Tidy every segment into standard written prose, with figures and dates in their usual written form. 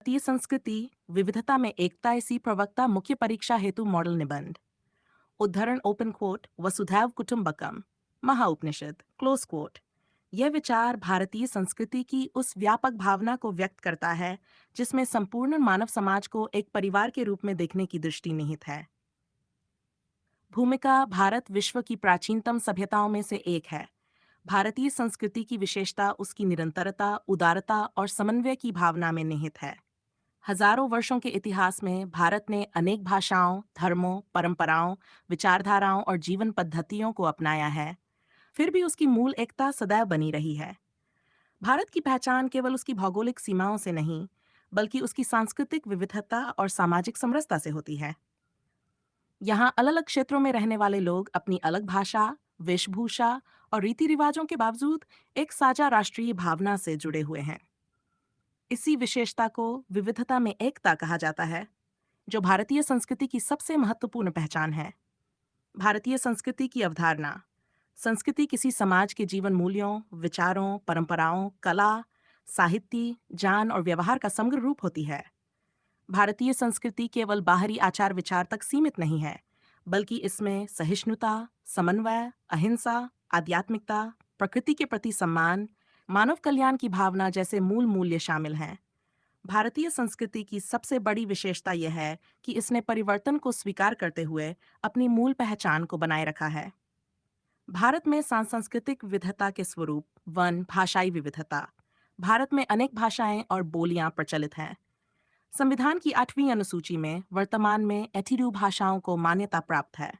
भारतीय संस्कृति विविधता में एकता इसी प्रवक्ता मुख्य परीक्षा हेतु मॉडल निबंध उद्धरण ओपन कोट वसुधैव कुटुंबकम महाउपनिषद क्लोज कोट। यह विचार भारतीय संस्कृति की उस व्यापक भावना को व्यक्त करता है जिसमें संपूर्ण मानव समाज को एक परिवार के रूप में देखने की दृष्टि निहित है। भूमिका भारत विश्व की प्राचीनतम सभ्यताओं में से एक है। भारतीय संस्कृति की विशेषता उसकी निरंतरता, उदारता और समन्वय की भावना में निहित है। हजारों वर्षों के इतिहास में भारत ने अनेक भाषाओं, धर्मों, परंपराओं, विचारधाराओं और जीवन पद्धतियों को अपनाया है। फिर भी उसकी मूल एकता सदैव बनी रही है। भारत की पहचान केवल उसकी भौगोलिक सीमाओं से नहीं, बल्कि उसकी सांस्कृतिक विविधता और सामाजिक समरसता से होती है। यहाँ अलग अलग क्षेत्रों में रहने वाले लोग अपनी अलग भाषा, वेशभूषा और रीति रिवाजों के बावजूद एक साझा राष्ट्रीय भावना से जुड़े हुए हैं। इसी विशेषता को विविधता में एकता कहा जाता है, जो भारतीय संस्कृति की सबसे महत्वपूर्ण पहचान है। भारतीय संस्कृति की अवधारणा। संस्कृति किसी समाज के जीवन मूल्यों, विचारों, परंपराओं, कला, साहित्य, ज्ञान और व्यवहार का समग्र रूप होती है। भारतीय संस्कृति केवल बाहरी आचार विचार तक सीमित नहीं है, बल्कि इसमें सहिष्णुता, समन्वय, अहिंसा, आध्यात्मिकता, प्रकृति के प्रति सम्मान, मानव कल्याण की भावना जैसे मूल मूल्य शामिल हैं। भारतीय संस्कृति की सबसे बड़ी विशेषता यह है कि इसने परिवर्तन को स्वीकार करते हुए अपनी मूल पहचान को बनाए रखा है। भारत में सांस्कृतिक विविधता के स्वरूप वन भाषाई विविधता। भारत में अनेक भाषाएं और बोलियां प्रचलित हैं। संविधान की 8वीं अनुसूची में वर्तमान में 82 भाषाओं को मान्यता प्राप्त है।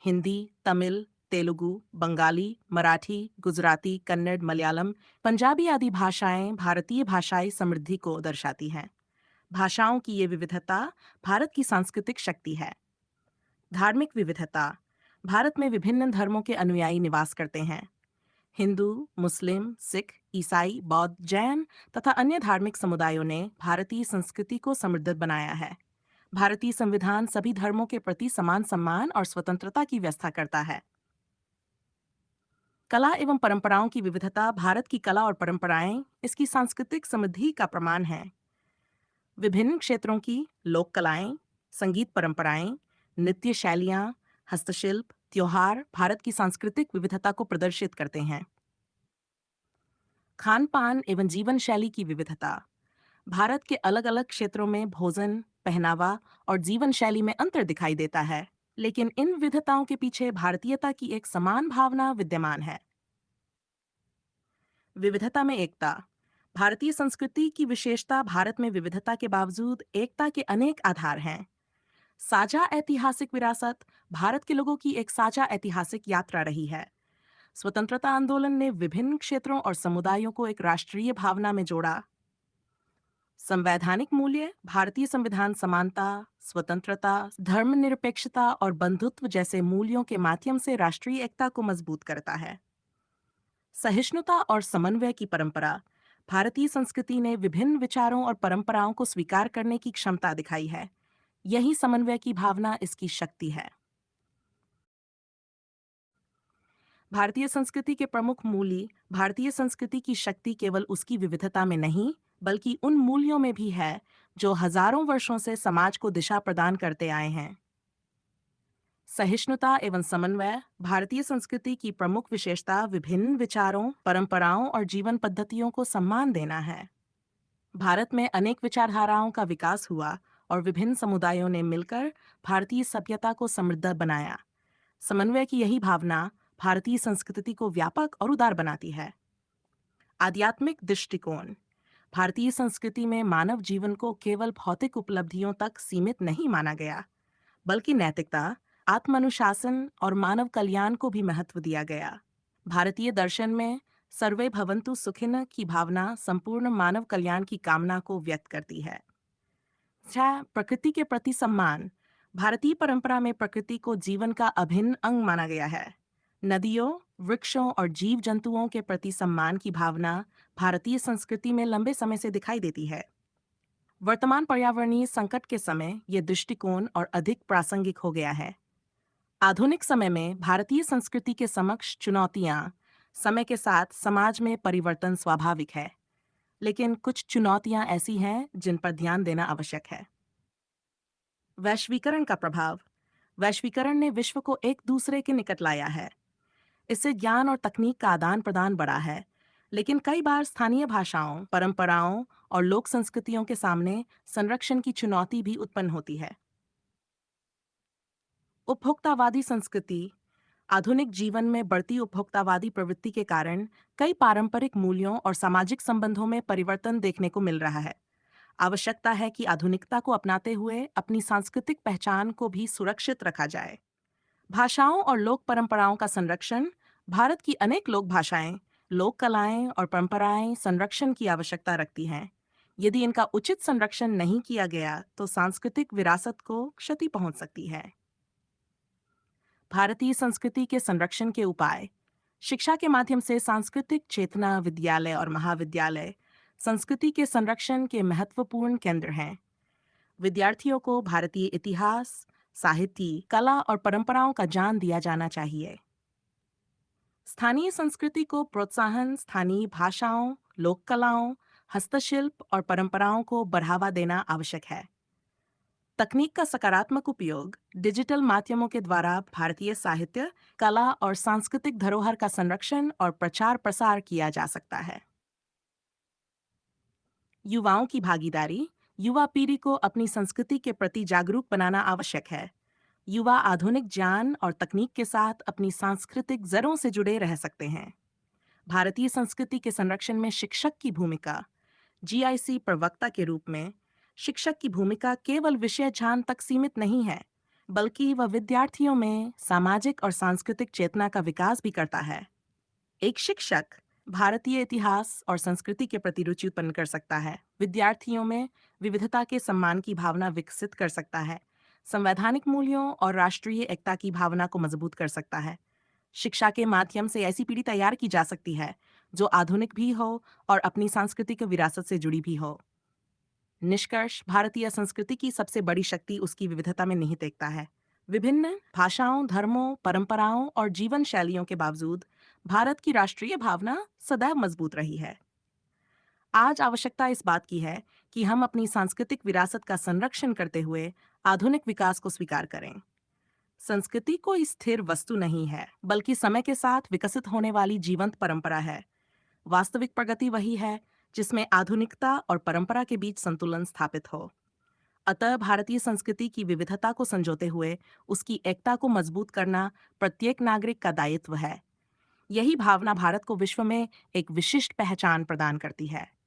हिंदी, तमिल, तेलुगु, बंगाली, मराठी, गुजराती, कन्नड़, मलयालम, पंजाबी आदि भाषाएं भारतीय भाषाई समृद्धि को दर्शाती हैं। भाषाओं की ये विविधता भारत की सांस्कृतिक शक्ति है। धार्मिक विविधता। भारत में विभिन्न धर्मों के अनुयायी निवास करते हैं। हिंदू, मुस्लिम, सिख, ईसाई, बौद्ध, जैन तथा अन्य धार्मिक समुदायों ने भारतीय संस्कृति को समृद्ध बनाया है। भारतीय संविधान सभी धर्मों के प्रति समान सम्मान और स्वतंत्रता की व्यवस्था करता है। कला एवं परंपराओं की विविधता। भारत की कला और परंपराएं इसकी सांस्कृतिक समृद्धि का प्रमाण हैं। विभिन्न क्षेत्रों की लोक कलाएं, संगीत परंपराएं, नृत्य शैलियां, हस्तशिल्प, त्योहार भारत की सांस्कृतिक विविधता को प्रदर्शित करते हैं। खान पान एवं जीवन शैली की विविधता। भारत के अलग अलग क्षेत्रों में भोजन, पहनावा और जीवन शैली में अंतर दिखाई देता है, लेकिन इन विविधताओं के पीछे भारतीयता की एक समान भावना विद्यमान है। विविधता में एकता। भारतीय संस्कृति की विशेषता भारत में विविधता के बावजूद एकता के अनेक आधार हैं। साझा ऐतिहासिक विरासत। भारत के लोगों की एक साझा ऐतिहासिक यात्रा रही है। स्वतंत्रता आंदोलन ने विभिन्न क्षेत्रों और समुदायों को एक राष्ट्रीय भावना में जोड़ा। संवैधानिक मूल्य। भारतीय संविधान समानता, स्वतंत्रता, धर्मनिरपेक्षता और बंधुत्व जैसे मूल्यों के माध्यम से राष्ट्रीय एकता को मजबूत करता है। सहिष्णुता और समन्वय की परंपरा। भारतीय संस्कृति ने विभिन्न विचारों और परंपराओं को स्वीकार करने की क्षमता दिखाई है। यही समन्वय की भावना इसकी शक्ति है। भारतीय संस्कृति के प्रमुख मूल्य। भारतीय संस्कृति की शक्ति केवल उसकी विविधता में नहीं, बल्कि उन मूल्यों में भी है जो हजारों वर्षों से समाज को दिशा प्रदान करते आए हैं। सहिष्णुता एवं समन्वय। भारतीय संस्कृति की प्रमुख विशेषता विभिन्न विचारों, परंपराओं और जीवन पद्धतियों को सम्मान देना है। भारत में अनेक विचारधाराओं का विकास हुआ और विभिन्न समुदायों ने मिलकर भारतीय सभ्यता को समृद्ध बनाया। समन्वय की यही भावना भारतीय संस्कृति को व्यापक और उदार बनाती है। आध्यात्मिक दृष्टिकोण। भारतीय संस्कृति में मानव जीवन को केवल भौतिक उपलब्धियों तक सीमित नहीं माना गया, बल्कि नैतिकता, आत्मानुशासन और मानव कल्याण को भी महत्व दिया गया। भारतीय दर्शन में सर्वे भवन्तु सुखिनः की भावना संपूर्ण मानव कल्याण की कामना को व्यक्त करती है। प्रकृति के प्रति सम्मान। भारतीय परंपरा में प्रकृति को जीवन का अभिन्न अंग माना गया है। नदियों, वृक्षों और जीव जंतुओं के प्रति सम्मान की भावना भारतीय संस्कृति में लंबे समय से दिखाई देती है। वर्तमान पर्यावरणीय संकट के समय यह दृष्टिकोण और अधिक प्रासंगिक हो गया है। आधुनिक समय में भारतीय संस्कृति के समक्ष चुनौतियां। समय के साथ समाज में परिवर्तन स्वाभाविक है। लेकिन कुछ चुनौतियां ऐसी हैं जिन पर ध्यान देना आवश्यक है। वैश्वीकरण का प्रभाव। वैश्वीकरण ने विश्व को एक दूसरे के निकट लाया है। इससे ज्ञान और तकनीक का आदान प्रदान बढ़ा है, लेकिन कई बार स्थानीय भाषाओं, परंपराओं और लोक संस्कृतियों के सामने संरक्षण की चुनौती भी उत्पन्न होती है। उपभोक्तावादी संस्कृति। आधुनिक जीवन में बढ़ती उपभोक्तावादी प्रवृत्ति के कारण कई पारंपरिक मूल्यों और सामाजिक संबंधों में परिवर्तन देखने को मिल रहा है। आवश्यकता है कि आधुनिकता को अपनाते हुए अपनी सांस्कृतिक पहचान को भी सुरक्षित रखा जाए। भाषाओं और लोक परंपराओं का संरक्षण। भारत की अनेक लोक भाषाएं, लोक कलाएं और परंपराएं संरक्षण की आवश्यकता रखती हैं। यदि इनका उचित संरक्षण नहीं किया गया तो सांस्कृतिक विरासत को क्षति पहुंच सकती है। भारतीय संस्कृति के संरक्षण के उपाय। शिक्षा के माध्यम से सांस्कृतिक चेतना विद्यालय और महाविद्यालय संस्कृति के संरक्षण के महत्वपूर्ण केंद्र हैं। विद्यार्थियों को भारतीय इतिहास, साहित्य, कला और परंपराओं का ज्ञान दिया जाना चाहिए। स्थानीय संस्कृति को प्रोत्साहन। स्थानीय भाषाओं, लोक कलाओं, हस्तशिल्प और परंपराओं को बढ़ावा देना आवश्यक है। तकनीक का सकारात्मक उपयोग। डिजिटल माध्यमों के द्वारा भारतीय साहित्य, कला और सांस्कृतिक धरोहर का संरक्षण और प्रचार प्रसार किया जा सकता है। युवाओं की भागीदारी। युवा पीढ़ी को अपनी संस्कृति के प्रति जागरूक बनाना आवश्यक है। युवा आधुनिक ज्ञान और तकनीक के साथ अपनी सांस्कृतिक जड़ों से जुड़े रह सकते हैं। भारतीय संस्कृति के संरक्षण में शिक्षक की भूमिका। जीआईसी प्रवक्ता के रूप में शिक्षक की भूमिका केवल विषय ज्ञान तक सीमित नहीं है, बल्कि वह विद्यार्थियों में सामाजिक और सांस्कृतिक चेतना का विकास भी करता है। एक शिक्षक भारतीय इतिहास और संस्कृति के प्रति रुचि उत्पन्न कर सकता है, विद्यार्थियों में विविधता के सम्मान की भावना विकसित कर सकता है, संवैधानिक मूल्यों और राष्ट्रीय एकता की भावना को मजबूत कर सकता है। शिक्षा के माध्यम से ऐसी पीढ़ी तैयार की जा सकती है जो आधुनिक भी हो और अपनी सांस्कृतिक विरासत से जुड़ी भी हो। निष्कर्ष। भारतीय संस्कृति की सबसे बड़ी शक्ति उसकी विविधता में निहित एकता है। विभिन्न भाषाओं, धर्मों, परंपराओं और जीवन शैलियों के बावजूद भारत की राष्ट्रीय भावना सदैव मजबूत रही है। आज आवश्यकता इस बात की है कि हम अपनी सांस्कृतिक विरासत का संरक्षण करते हुए आधुनिक विकास को स्वीकार करें। संस्कृति कोई स्थिर वस्तु नहीं है, बल्कि समय के साथ विकसित होने वाली जीवंत परंपरा है। वास्तविक प्रगति वही है जिसमें आधुनिकता और परंपरा के बीच संतुलन स्थापित हो। अतः भारतीय संस्कृति की विविधता को संजोते हुए उसकी एकता को मजबूत करना प्रत्येक नागरिक का दायित्व है। यही भावना भारत को विश्व में एक विशिष्ट पहचान प्रदान करती है।